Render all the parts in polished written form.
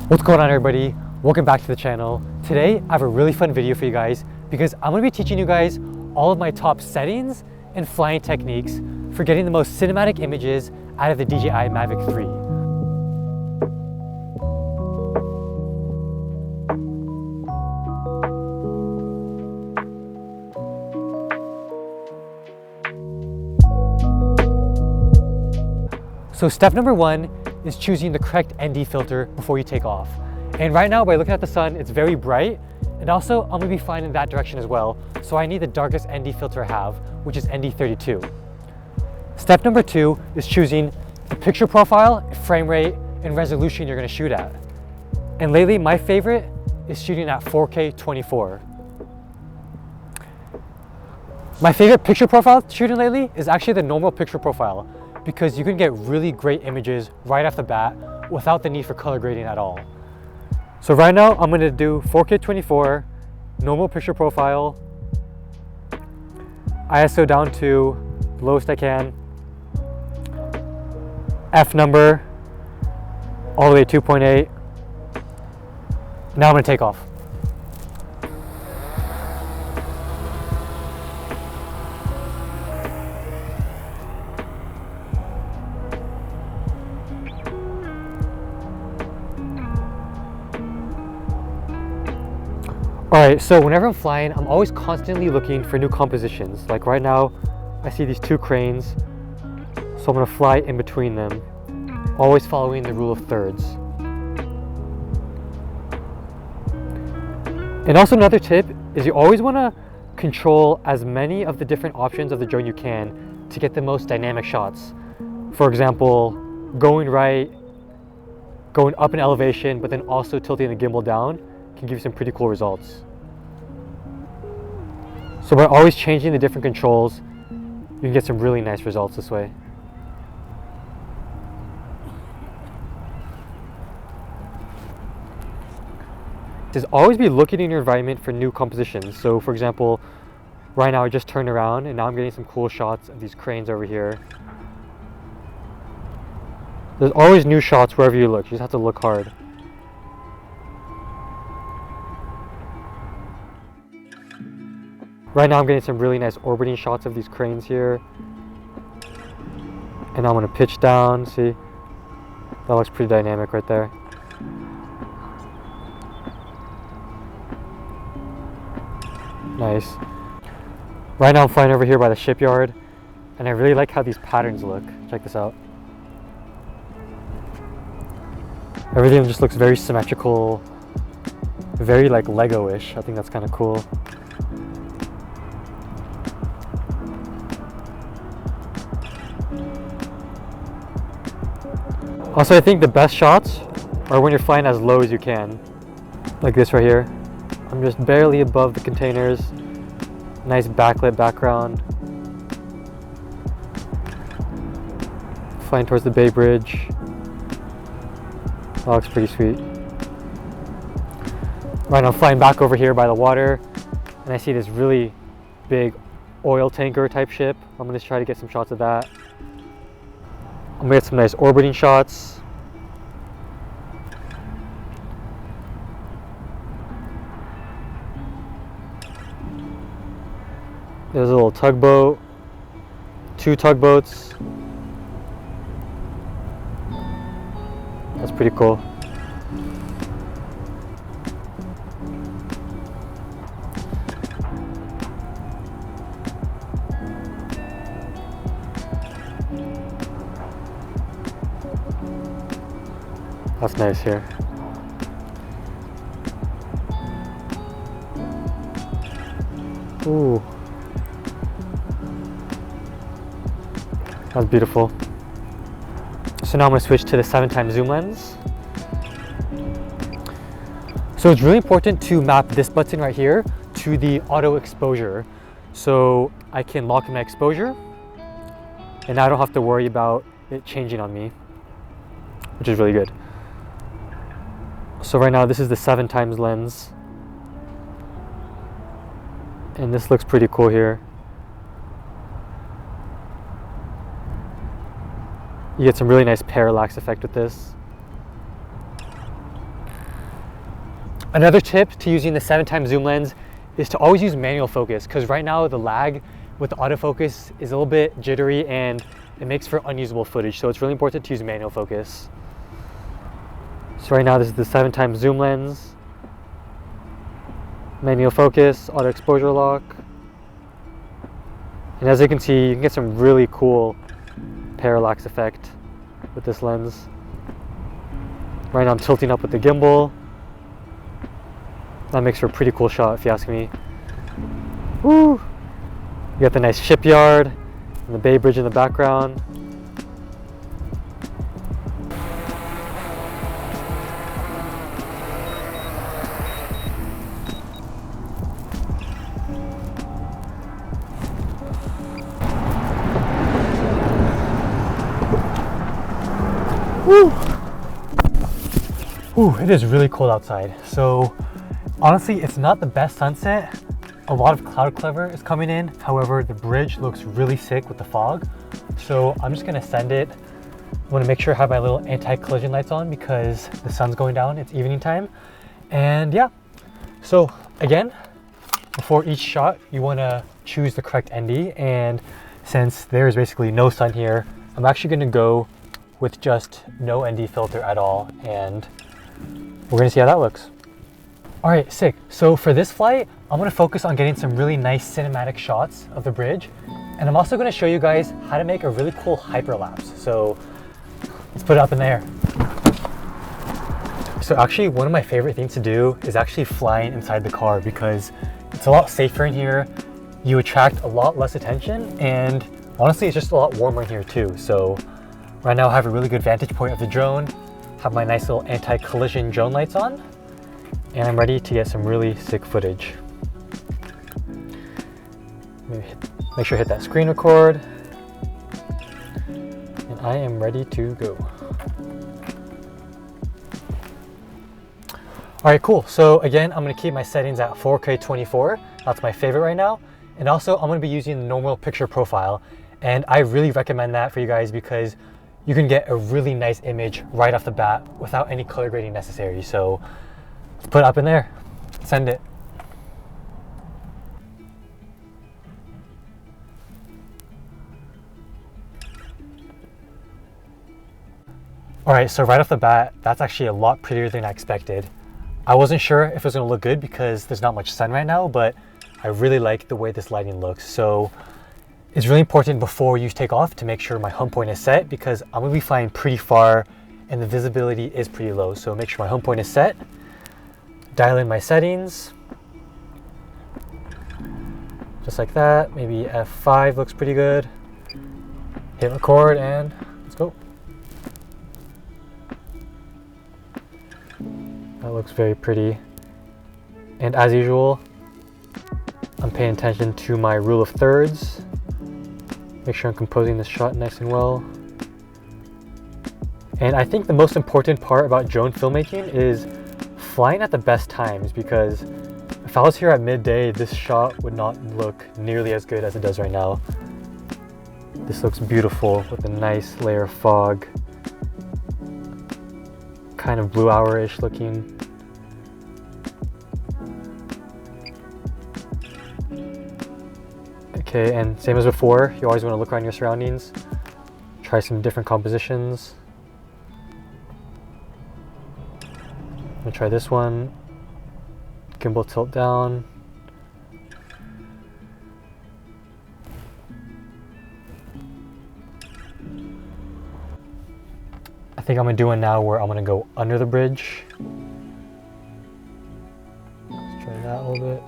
What's going on, everybody? Welcome back to the channel. Today I have a really fun video for you guys because I'm going to be teaching you guys all of my top settings and flying techniques for getting the most cinematic images out of the DJI Mavic 3. So step number one is choosing the correct ND filter before you take off. And right now, by looking at the sun, it's very bright. And also, I'm gonna be flying in that direction as well. So I need the darkest ND filter I have, which is ND32. Step number two is choosing the picture profile, frame rate, and resolution you're gonna shoot at. And lately, my favorite is shooting at 4K 24. My favorite picture profile shooting lately is actually the normal picture profile, because you can get really great images right off the bat without the need for color grading at all. So right now I'm going to do 4K 24, normal picture profile, ISO down to the lowest I can, F number all the way to 2.8. Now I'm going to take off. Alright, so whenever I'm flying, I'm always constantly looking for new compositions. Like right now, I see these two cranes, so I'm going to fly in between them, always following the rule of thirds. And also another tip is you always want to control as many of the different options of the drone you can to get the most dynamic shots. For example, going right, going up in elevation, but then also tilting the gimbal down can give you some pretty cool results. So by always changing the different controls, you can get some really nice results this way. Just always be looking in your environment for new compositions. So for example, right now I just turned around and now I'm getting some cool shots of these cranes over here. There's always new shots wherever you look, you just have to look hard. Right now I'm getting some really nice orbiting shots of these cranes here. And I'm gonna pitch down, see? That looks pretty dynamic right there. Nice. Right now I'm flying over here by the shipyard, and I really like how these patterns look. Check this out. Everything just looks very symmetrical, very like Lego-ish. I think that's kind of cool. Also, I think the best shots are when you're flying as low as you can. Like this right here. I'm just barely above the containers. Nice backlit background. Flying towards the Bay Bridge. That looks pretty sweet. Right now I'm flying back over here by the water, and I see this really big oil tanker type ship. I'm gonna try to get some shots of that. I'm gonna get some nice orbiting shots. There's a little tugboat, two tugboats. That's pretty cool. That's nice here. Ooh. That's beautiful. So now I'm going to switch to the 7x zoom lens. So it's really important to map this button right here to the auto exposure. So I can lock in my exposure and I don't have to worry about it changing on me, which is really good. So right now this is the 7x lens, and this looks pretty cool here. You get some really nice parallax effect with this. Another tip to using the 7x zoom lens is to always use manual focus, because right now the lag with the autofocus is a little bit jittery and it makes for unusable footage. So it's really important to use manual focus. So right now this is the 7x zoom lens, manual focus, auto exposure lock. And as you can see, you can get some really cool parallax effect with this lens. Right now I'm tilting up with the gimbal. That makes for a pretty cool shot if you ask me. Woo! You got the nice shipyard and the Bay Bridge in the background. Woo! Ooh, it is really cold outside. So honestly, it's not the best sunset. A lot of cloud cover is coming in. However, the bridge looks really sick with the fog. So I'm just gonna send it. I wanna make sure I have my little anti-collision lights on because the sun's going down, it's evening time. And yeah, so again, before each shot, you wanna choose the correct ND. And since there's basically no sun here, I'm actually gonna go with just no ND filter at all. And we're gonna see how that looks. All right, sick. So for this flight, I'm gonna focus on getting some really nice cinematic shots of the bridge. And I'm also gonna show you guys how to make a really cool hyperlapse. So let's put it up in the air. So actually one of my favorite things to do is actually flying inside the car because it's a lot safer in here. You attract a lot less attention and honestly, it's just a lot warmer in here too. So right now I have a really good vantage point of the drone, have my nice little anti-collision drone lights on, and I'm ready to get some really sick footage. Make sure to hit that screen record, and I am ready to go. All right, cool. So again, I'm gonna keep my settings at 4K 24. That's my favorite right now. And also I'm gonna be using the normal picture profile. And I really recommend that for you guys because you can get a really nice image right off the bat without any color grading necessary. So let's put it up in there, send it. All right, so right off the bat, that's actually a lot prettier than I expected. I wasn't sure if it was gonna look good because there's not much sun right now, but I really like the way this lighting looks. So it's really important before you take off to make sure my home point is set because I'm gonna be flying pretty far and the visibility is pretty low. So make sure my home point is set, dial in my settings, just like that. Maybe F5 looks pretty good. Hit record and let's go. That looks very pretty. And as usual, I'm paying attention to my rule of thirds. Make sure I'm composing this shot nice and well. And I think the most important part about drone filmmaking is flying at the best times because if I was here at midday, this shot would not look nearly as good as it does right now. This looks beautiful with a nice layer of fog. Kind of blue hour-ish looking. Okay, and same as before, you always want to look around your surroundings, try some different compositions. I'm gonna try this one, gimbal tilt down. I think I'm gonna do one now where I'm gonna go under the bridge. Let's try that a little bit.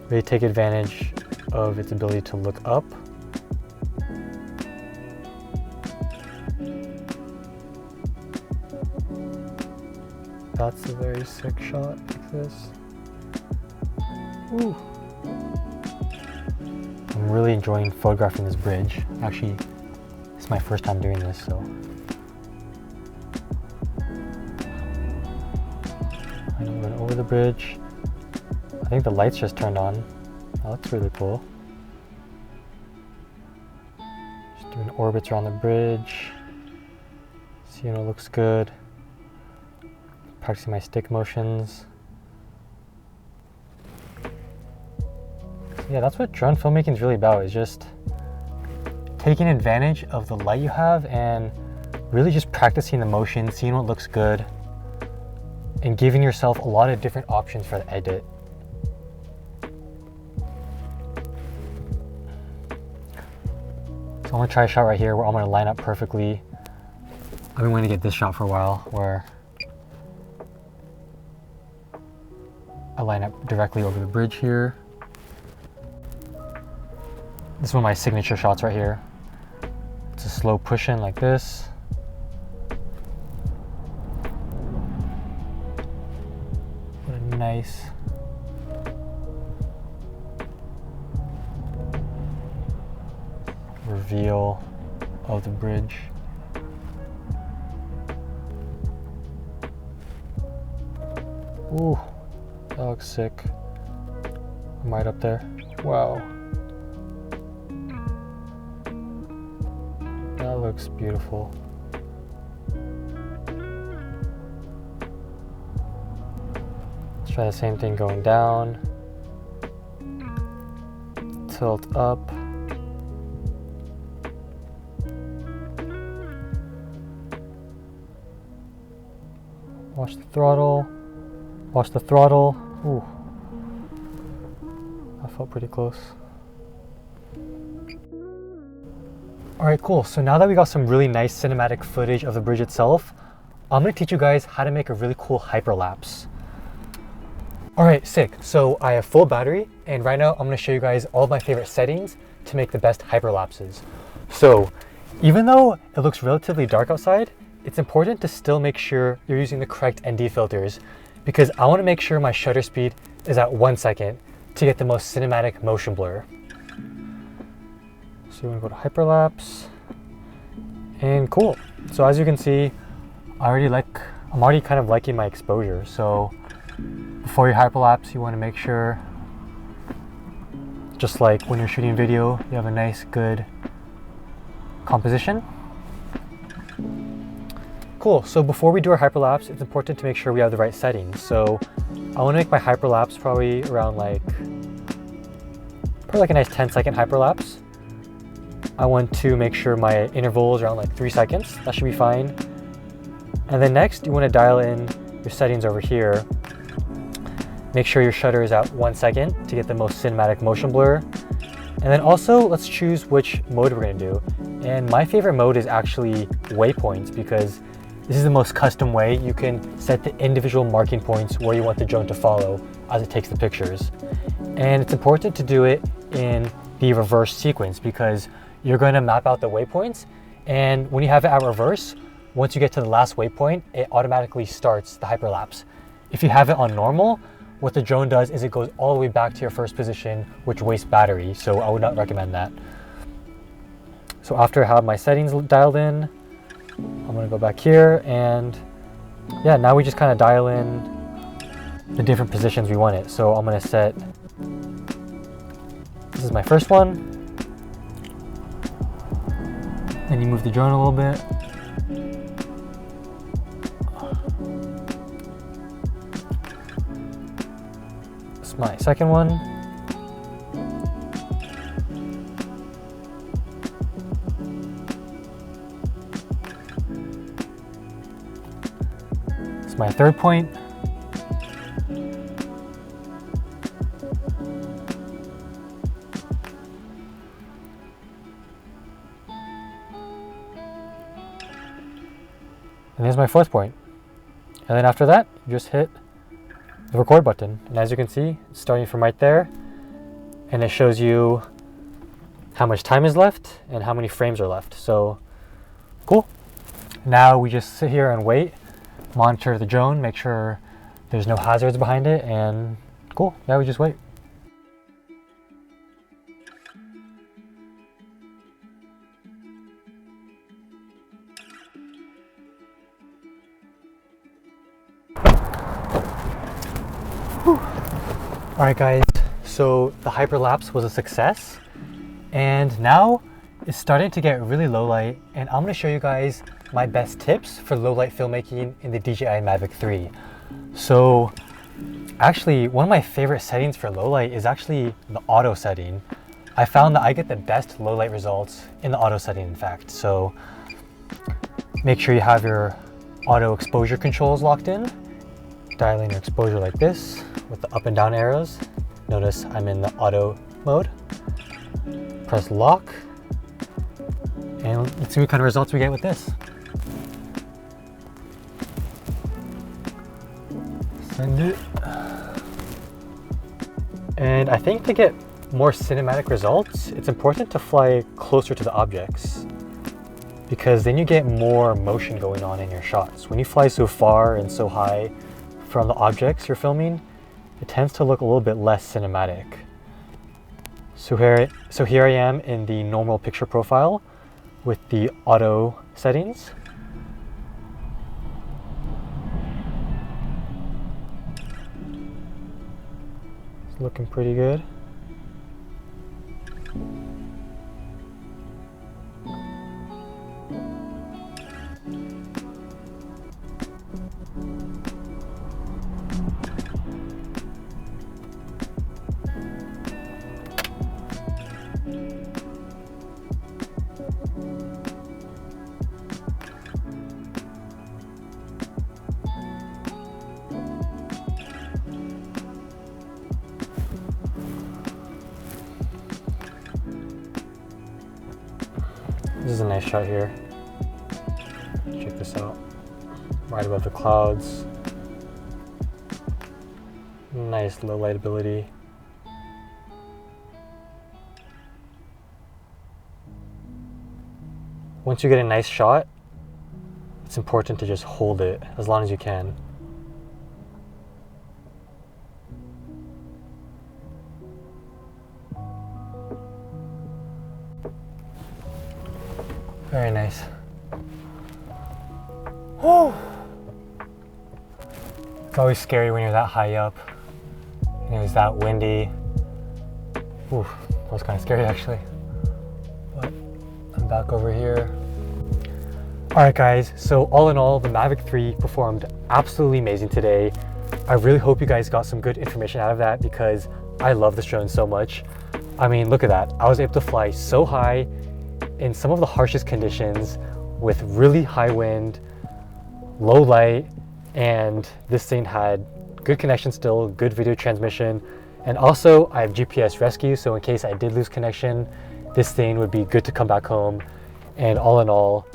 Really take advantage of its ability to look up. That's a very sick shot like this. Ooh. I'm really enjoying photographing this bridge. Actually, it's my first time doing this, so. I'm going over the bridge. I think the lights just turned on. That looks really cool. Just doing orbits around the bridge. See, it looks good. Practicing my stick motions. Yeah, that's what drone filmmaking is really about, is just taking advantage of the light you have and really just practicing the motion, seeing what looks good, and giving yourself a lot of different options for the edit. So I'm gonna try a shot right here where I'm gonna line up perfectly. I've been wanting to get this shot for a while where I line up directly over the bridge here. This is one of my signature shots right here. It's a slow push in like this. What a nice reveal of the bridge. Ooh, that looks sick. I'm right up there. Wow. That looks beautiful. Let's try the same thing going down. Tilt up. Watch the throttle. Watch the throttle. Ooh. That felt pretty close. Alright, cool. So now that we got some really nice cinematic footage of the bridge itself, I'm going to teach you guys how to make a really cool hyperlapse. Alright, sick. So I have full battery, and right now I'm going to show you guys all of my favorite settings to make the best hyperlapses. So even though it looks relatively dark outside, it's important to still make sure you're using the correct ND filters, because I want to make sure my shutter speed is at 1 second to get the most cinematic motion blur. So we're gonna go to hyperlapse, and cool. So as you can see, I'm already kind of liking my exposure. So before you hyperlapse, you want to make sure, just like when you're shooting video, you have a nice, good composition. Cool. So before we do our hyperlapse, it's important to make sure we have the right settings. So I want to make my hyperlapse probably around like a nice 10-second hyperlapse. I want to make sure my interval is around like 3 seconds. That should be fine. And then next, you want to dial in your settings over here. Make sure your shutter is at 1 second to get the most cinematic motion blur. And then also, let's choose which mode we're going to do. And my favorite mode is actually waypoints, because this is the most custom way you can set the individual marking points where you want the drone to follow as it takes the pictures. And it's important to do it in the reverse sequence, because you're going to map out the waypoints, and when you have it at reverse, once you get to the last waypoint, it automatically starts the hyperlapse. If you have it on normal, what the drone does is it goes all the way back to your first position, which wastes battery, so I would not recommend that. So after I have my settings dialed in, I'm going to go back here, and yeah, now we just kind of dial in the different positions we want it. So I'm going to set, this is my first one. Then you move the drone a little bit. This is my second one. This is my third point. And here's my fourth point. And then after that, you just hit the record button. And as you can see, it's starting from right there. And it shows you how much time is left and how many frames are left. So cool. Now we just sit here and wait, monitor the drone, make sure there's no hazards behind it, and cool. Now we just wait. Alright guys, so the hyperlapse was a success, and now is starting to get really low light, and I'm going to show you guys my best tips for low light filmmaking in the DJI Mavic 3. So actually, one of my favorite settings for low light is actually the auto setting. I found that I get the best low light results in the auto setting, in fact. So make sure you have your auto exposure controls locked in. Dial in your exposure like this with the up and down arrows. Notice I'm in the auto mode. Press lock. And let's see what kind of results we get with this. Send it. And I think to get more cinematic results, it's important to fly closer to the objects, because then you get more motion going on in your shots. When you fly so far and so high from the objects you're filming, it tends to look a little bit less cinematic. So here I am in the normal picture profile with the auto settings. It's looking pretty good. This is a nice shot here. Check this out. Right above the clouds. Nice low light ability. Once you get a nice shot, it's important to just hold it as long as you can. Very nice. Oh! It's always scary when you're that high up and it was that windy. Ooh, that was kind of scary actually. But I'm back over here. Alright guys, so all in all, the Mavic 3 performed absolutely amazing today. I really hope you guys got some good information out of that, because I love this drone so much. I mean, look at that. I was able to fly so high in some of the harshest conditions with really high wind, low light, and this thing had good connection still, good video transmission, and also I have GPS rescue, so in case I did lose connection, this thing would be good to come back home. And all in all,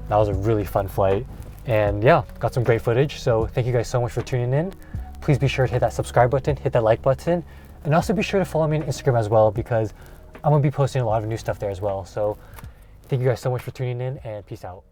that was a really fun flight, and yeah, got some great footage. So thank you guys so much for tuning in. Please be sure to hit that subscribe button, hit that like button, and also be sure to follow me on Instagram as well, because I'm gonna be posting a lot of new stuff there as well. So thank you guys so much for tuning in, and peace out.